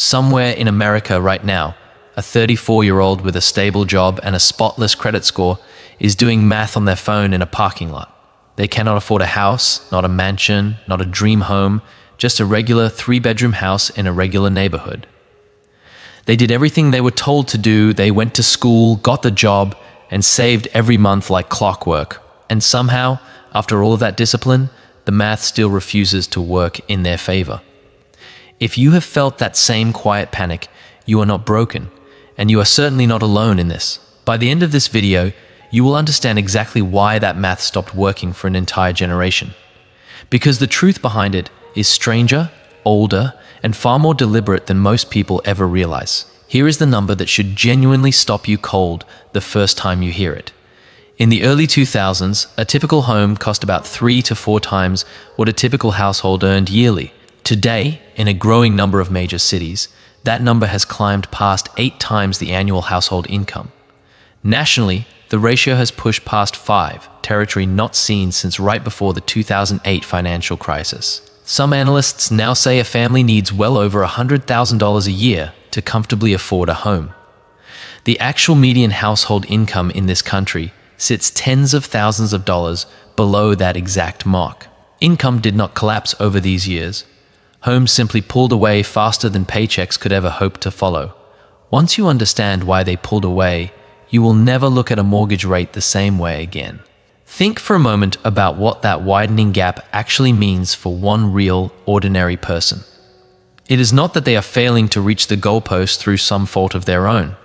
Somewhere in America right now, a 34-year-old with a stable job and a spotless credit score is doing math on their phone in a parking lot. They cannot afford a house, not a mansion, not a dream home, just a regular 3-bedroom house in a regular neighborhood. They did everything they were told to do. They went to school, got the job, and saved every month like clockwork. And somehow, after all of that discipline, the math still refuses to work in their favor. If you have felt that same quiet panic, you are not broken, and you are certainly not alone in this. By the end of this video, you will understand exactly why that math stopped working for an entire generation. Because the truth behind it is stranger, older, and far more deliberate than most people ever realize. Here is the number that should genuinely stop you cold the first time you hear it. In the early 2000s, a typical home cost about 3 to 4 times what a typical household earned yearly. Today, in a growing number of major cities, that number has climbed past 8 times the annual household income. Nationally, the ratio has pushed past 5, territory not seen since right before the 2008 financial crisis. Some analysts now say a family needs well over $100,000 a year to comfortably afford a home. The actual median household income in this country sits tens of thousands of dollars below that exact mark. Income did not collapse over these years. Homes simply pulled away faster than paychecks could ever hope to follow. Once you understand why they pulled away, you will never look at a mortgage rate the same way again. Think for a moment about what that widening gap actually means for one real, ordinary person. It is not that they are failing to reach the goalpost through some fault of their own.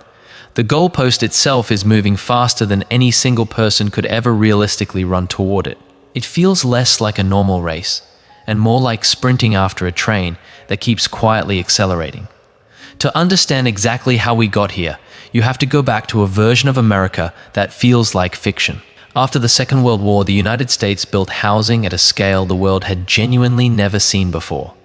The goalpost itself is moving faster than any single person could ever realistically run toward it. It feels less like a normal race, and more like sprinting after a train that keeps quietly accelerating. To understand exactly how we got here, you have to go back to a version of America that feels like fiction. After the Second World War, the United States built housing at a scale the world had genuinely never seen before.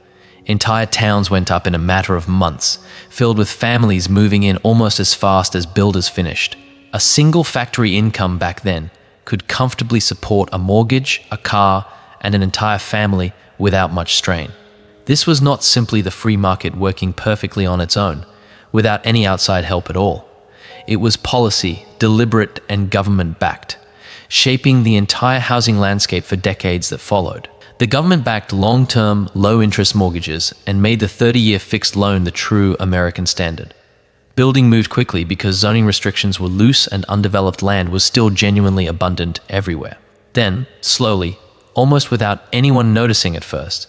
Entire towns went up in a matter of months, filled with families moving in almost as fast as builders finished. A single factory income back then could comfortably support a mortgage, a car, and an entire family without much strain. This was not simply the free market working perfectly on its own, without any outside help at all. It was policy, deliberate and government-backed, shaping the entire housing landscape for decades that followed. The government backed long-term, low-interest mortgages and made the 30-year fixed loan the true American standard. Building moved quickly because zoning restrictions were loose and undeveloped land was still genuinely abundant everywhere. Then, slowly, almost without anyone noticing at first,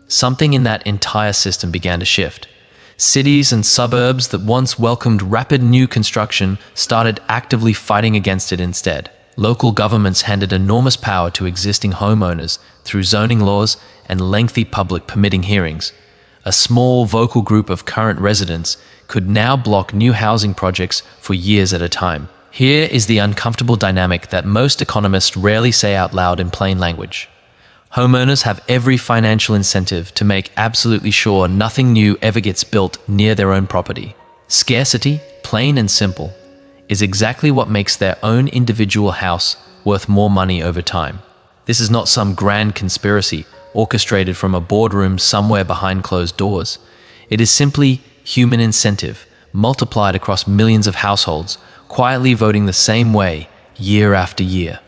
something in that entire system began to shift. Cities and suburbs that once welcomed rapid new construction started actively fighting against it instead. Local governments handed enormous power to existing homeowners through zoning laws and lengthy public permitting hearings. A small vocal group of current residents could now block new housing projects for years at a time. Here is the uncomfortable dynamic that most economists rarely say out loud in plain language. Homeowners have every financial incentive to make absolutely sure nothing new ever gets built near their own property. Scarcity, plain and simple, is exactly what makes their own individual house worth more money over time. This is not some grand conspiracy orchestrated from a boardroom somewhere behind closed doors. It is simply human incentive, multiplied across millions of households, quietly voting the same way year after year.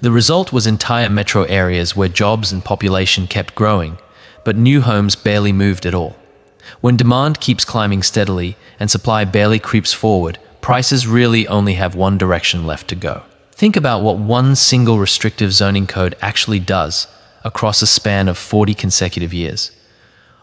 The result was entire metro areas where jobs and population kept growing, but new homes barely moved at all. When demand keeps climbing steadily and supply barely creeps forward, prices really only have one direction left to go. Think about what one single restrictive zoning code actually does across a span of 40 consecutive years.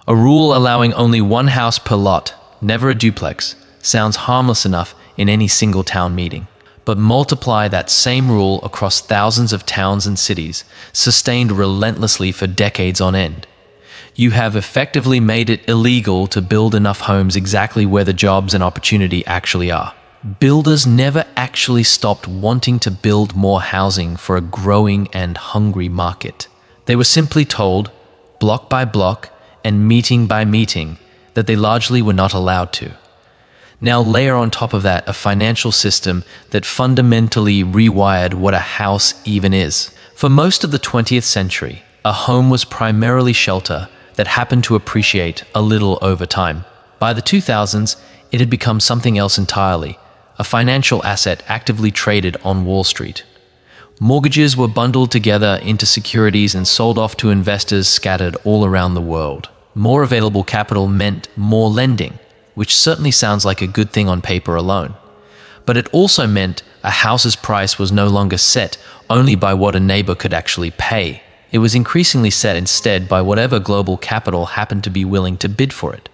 A rule allowing only one house per lot, never a duplex, sounds harmless enough in any single town meeting. But multiply that same rule across thousands of towns and cities, sustained relentlessly for decades on end. You have effectively made it illegal to build enough homes exactly where the jobs and opportunity actually are. Builders never actually stopped wanting to build more housing for a growing and hungry market. They were simply told, block by block and meeting by meeting, that they largely were not allowed to. Now layer on top of that a financial system that fundamentally rewired what a house even is. For most of the 20th century, a home was primarily shelter that happened to appreciate a little over time. By the 2000s, it had become something else entirely, a financial asset actively traded on Wall Street. Mortgages were bundled together into securities and sold off to investors scattered all around the world. More available capital meant more lending, which certainly sounds like a good thing on paper alone. But it also meant a house's price was no longer set only by what a neighbor could actually pay. It was increasingly set instead by whatever global capital happened to be willing to bid for it.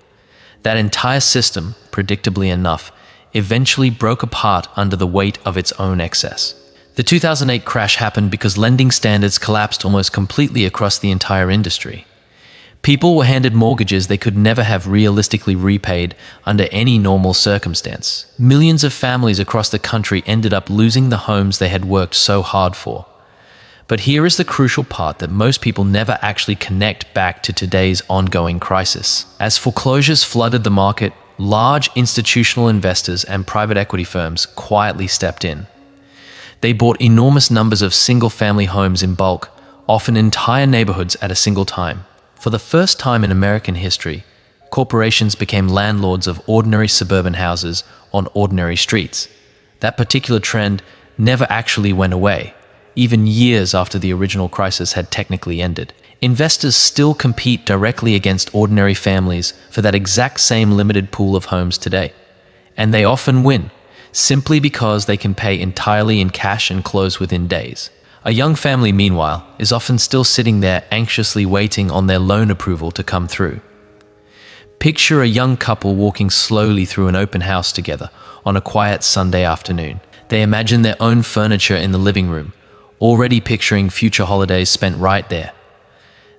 That entire system, predictably enough, eventually broke apart under the weight of its own excess. The 2008 crash happened because lending standards collapsed almost completely across the entire industry. People were handed mortgages they could never have realistically repaid under any normal circumstance. Millions of families across the country ended up losing the homes they had worked so hard for. But here is the crucial part that most people never actually connect back to today's ongoing crisis. As foreclosures flooded the market, large institutional investors and private equity firms quietly stepped in. They bought enormous numbers of single-family homes in bulk, often entire neighborhoods at a single time. For the first time in American history, corporations became landlords of ordinary suburban houses on ordinary streets. That particular trend never actually went away, even years after the original crisis had technically ended. Investors still compete directly against ordinary families for that exact same limited pool of homes today. And they often win, simply because they can pay entirely in cash and close within days. A young family, meanwhile, is often still sitting there anxiously waiting on their loan approval to come through. Picture a young couple walking slowly through an open house together on a quiet Sunday afternoon. They imagine their own furniture in the living room, already picturing future holidays spent right there.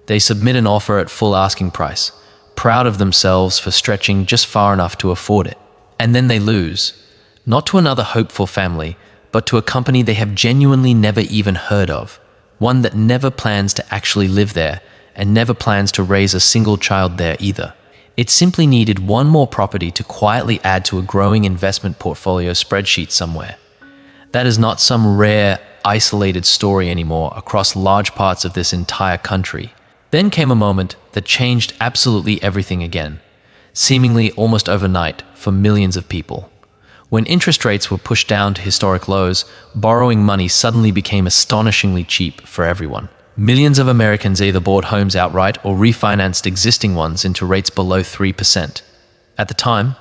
They submit an offer at full asking price, proud of themselves for stretching just far enough to afford it. And then they lose. Not to another hopeful family, but to a company they have genuinely never even heard of, one that never plans to actually live there and never plans to raise a single child there either. It simply needed one more property to quietly add to a growing investment portfolio spreadsheet somewhere. That is not some rare, isolated story anymore across large parts of this entire country. Then came a moment that changed absolutely everything again, seemingly almost overnight for millions of people. When interest rates were pushed down to historic lows, borrowing money suddenly became astonishingly cheap for everyone. Millions of Americans either bought homes outright or refinanced existing ones into rates below 3%. At the time,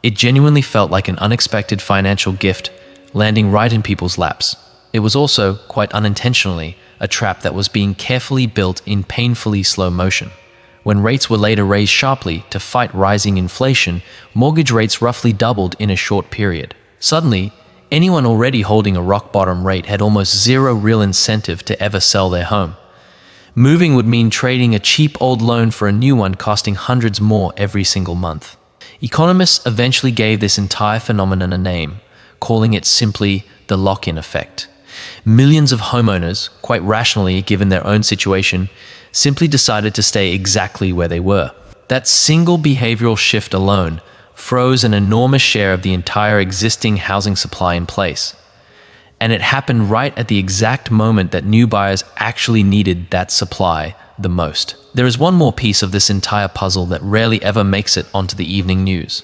it genuinely felt like an unexpected financial gift landing right in people's laps. It was also, quite unintentionally, a trap that was being carefully built in painfully slow motion. When rates were later raised sharply to fight rising inflation, mortgage rates roughly doubled in a short period. Suddenly, anyone already holding a rock-bottom rate had almost zero real incentive to ever sell their home. Moving would mean trading a cheap old loan for a new one costing hundreds more every single month. Economists eventually gave this entire phenomenon a name, calling it simply the lock-in effect. Millions of homeowners, quite rationally given their own situation, simply decided to stay exactly where they were. That single behavioral shift alone froze an enormous share of the entire existing housing supply in place. And it happened right at the exact moment that new buyers actually needed that supply the most. There is one more piece of this entire puzzle that rarely ever makes it onto the evening news.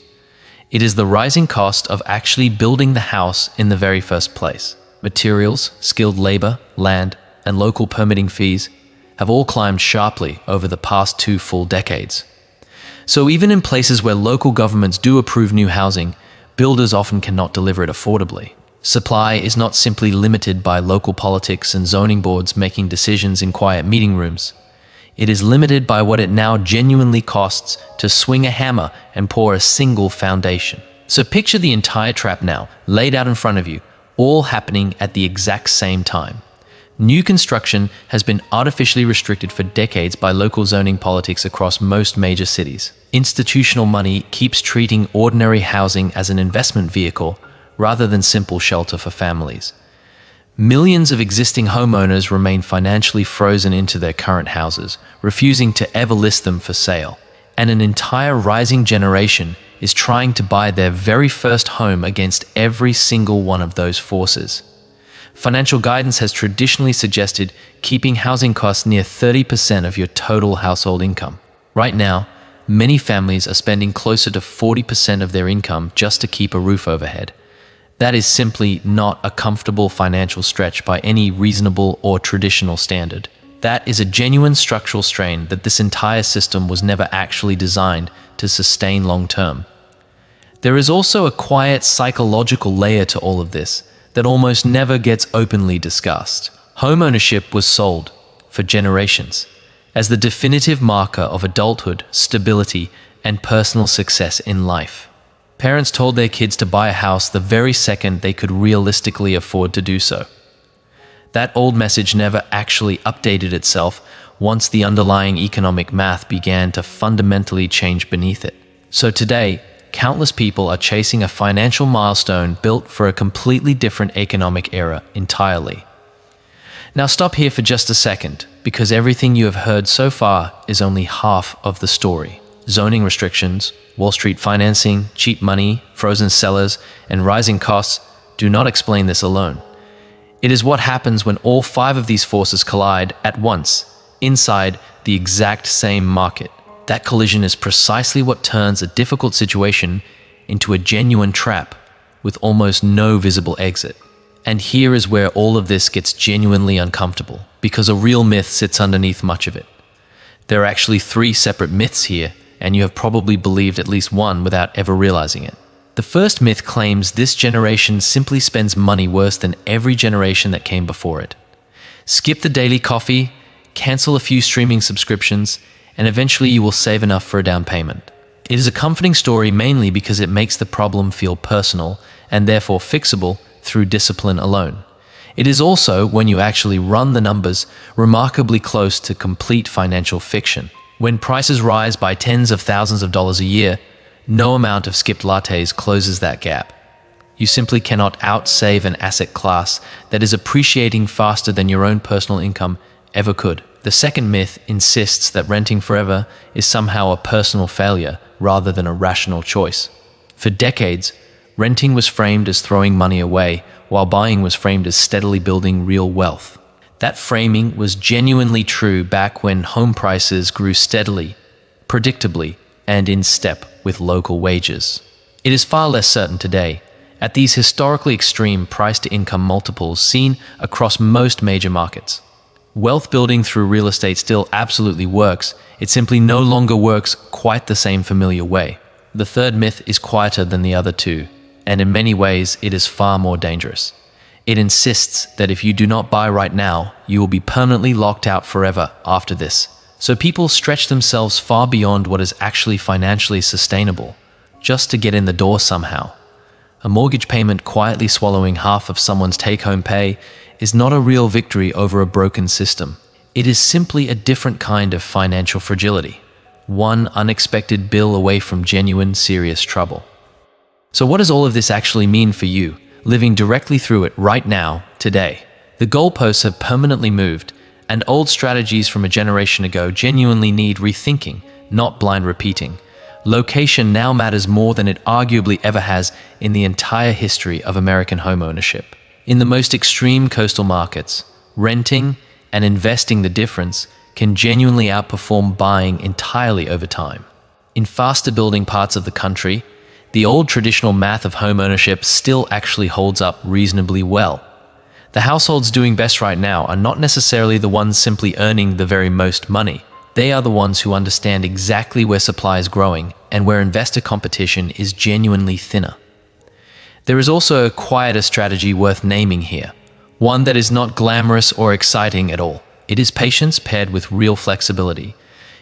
It is the rising cost of actually building the house in the very first place. Materials, skilled labor, land, and local permitting fees have all climbed sharply over the past 2 full decades. So even in places where local governments do approve new housing, builders often cannot deliver it affordably. Supply is not simply limited by local politics and zoning boards making decisions in quiet meeting rooms. It is limited by what it now genuinely costs to swing a hammer and pour a single foundation. So picture the entire trap now, laid out in front of you, all happening at the exact same time. New construction has been artificially restricted for decades by local zoning politics across most major cities. Institutional money keeps treating ordinary housing as an investment vehicle rather than simple shelter for families. Millions of existing homeowners remain financially frozen into their current houses, refusing to ever list them for sale. And an entire rising generation is trying to buy their very first home against every single one of those forces. Financial guidance has traditionally suggested keeping housing costs near 30% of your total household income. Right now, many families are spending closer to 40% of their income just to keep a roof overhead. That is simply not a comfortable financial stretch by any reasonable or traditional standard. That is a genuine structural strain that this entire system was never actually designed to sustain long term. There is also a quiet psychological layer to all of this that almost never gets openly discussed. Homeownership was sold, for generations, as the definitive marker of adulthood, stability, and personal success in life. Parents told their kids to buy a house the very second they could realistically afford to do so. That old message never actually updated itself once the underlying economic math began to fundamentally change beneath it. So today, countless people are chasing a financial milestone built for a completely different economic era entirely. Now stop here for just a second, because everything you have heard so far is only half of the story. Zoning restrictions, Wall Street financing, cheap money, frozen sellers, and rising costs do not explain this alone. It is what happens when all five of these forces collide at once, inside the exact same market. That collision is precisely what turns a difficult situation into a genuine trap with almost no visible exit. And here is where all of this gets genuinely uncomfortable, because a real myth sits underneath much of it. There are actually three separate myths here, and you have probably believed at least one without ever realizing it. The first myth claims this generation simply spends money worse than every generation that came before it. Skip the daily coffee, cancel a few streaming subscriptions, and eventually you will save enough for a down payment. It is a comforting story mainly because it makes the problem feel personal and therefore fixable through discipline alone. It is also, when you actually run the numbers, remarkably close to complete financial fiction. When prices rise by tens of thousands of dollars a year, no amount of skipped lattes closes that gap. You simply cannot outsave an asset class that is appreciating faster than your own personal income ever could. The second myth insists that renting forever is somehow a personal failure rather than a rational choice. For decades, renting was framed as throwing money away, while buying was framed as steadily building real wealth. That framing was genuinely true back when home prices grew steadily, predictably, and in step with local wages. It is far less certain today. At these historically extreme price-to-income multiples seen across most major markets, wealth building through real estate still absolutely works. It simply no longer works quite the same familiar way. The third myth is quieter than the other two, and in many ways it is far more dangerous. It insists that if you do not buy right now, you will be permanently locked out forever after this. So people stretch themselves far beyond what is actually financially sustainable, just to get in the door somehow. A mortgage payment quietly swallowing half of someone's take-home pay is not a real victory over a broken system. It is simply a different kind of financial fragility, one unexpected bill away from genuine, serious trouble. So what does all of this actually mean for you, living directly through it right now, today? The goalposts have permanently moved, and old strategies from a generation ago genuinely need rethinking, not blind repeating. Location now matters more than it arguably ever has in the entire history of American homeownership. In the most extreme coastal markets, renting and investing the difference can genuinely outperform buying entirely over time. In faster building parts of the country, the old traditional math of homeownership still actually holds up reasonably well. The households doing best right now are not necessarily the ones simply earning the very most money. They are the ones who understand exactly where supply is growing and where investor competition is genuinely thinner. There is also a quieter strategy worth naming here, one that is not glamorous or exciting at all. It is patience paired with real flexibility,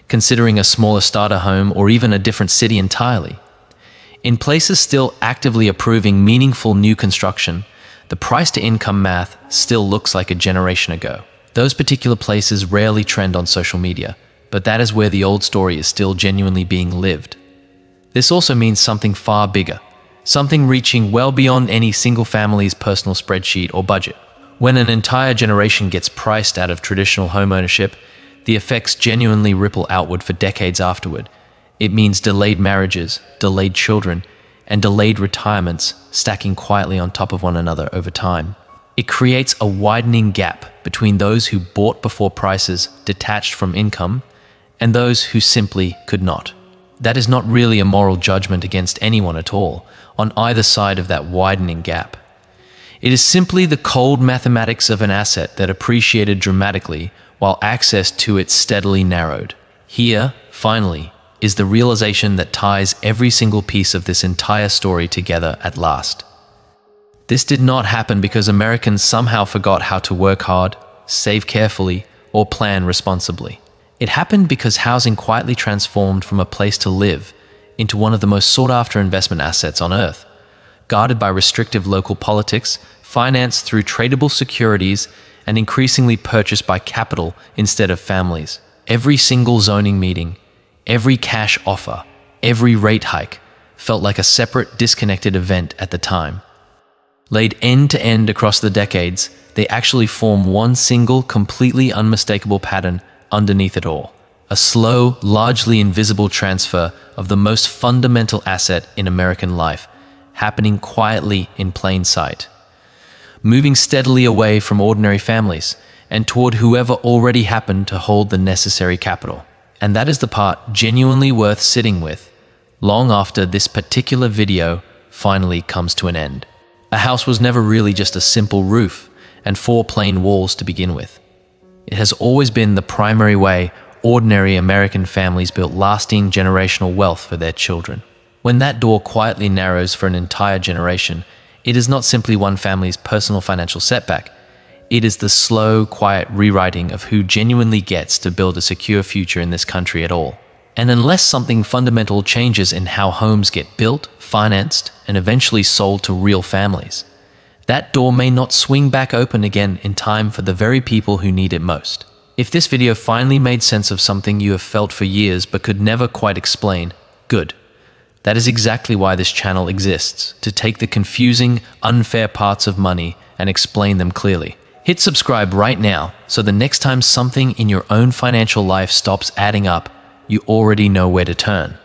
considering a smaller starter home or even a different city entirely. In places still actively approving meaningful new construction, the price-to-income math still looks like a generation ago. Those particular places rarely trend on social media, but that is where the old story is still genuinely being lived. This also means something far bigger, something reaching well beyond any single family's personal spreadsheet or budget. When an entire generation gets priced out of traditional homeownership, the effects genuinely ripple outward for decades afterward. It means delayed marriages, delayed children, and delayed retirements stacking quietly on top of one another over time. It creates a widening gap between those who bought before prices detached from income and those who simply could not. That is not really a moral judgment against anyone at all, on either side of that widening gap. It is simply the cold mathematics of an asset that appreciated dramatically while access to it steadily narrowed. Here, finally, is the realization that ties every single piece of this entire story together at last. This did not happen because Americans somehow forgot how to work hard, save carefully, or plan responsibly. It happened because housing quietly transformed from a place to live into one of the most sought-after investment assets on earth, guarded by restrictive local politics, financed through tradable securities, and increasingly purchased by capital instead of families. Every single zoning meeting, every cash offer, every rate hike felt like a separate, disconnected event at the time. Laid end to end across the decades, they actually form one single, completely unmistakable pattern underneath it all. A slow, largely invisible transfer of the most fundamental asset in American life, happening quietly in plain sight. Moving steadily away from ordinary families and toward whoever already happened to hold the necessary capital. And that is the part genuinely worth sitting with, long after this particular video finally comes to an end. A house was never really just a simple roof and 4 plain walls to begin with. It has always been the primary way ordinary American families built lasting generational wealth for their children. When that door quietly narrows for an entire generation, it is not simply one family's personal financial setback. It is the slow, quiet rewriting of who genuinely gets to build a secure future in this country at all. And unless something fundamental changes in how homes get built, financed, and eventually sold to real families, that door may not swing back open again in time for the very people who need it most. If this video finally made sense of something you have felt for years but could never quite explain, good. That is exactly why this channel exists, to take the confusing, unfair parts of money and explain them clearly. Hit subscribe right now so the next time something in your own financial life stops adding up, you already know where to turn.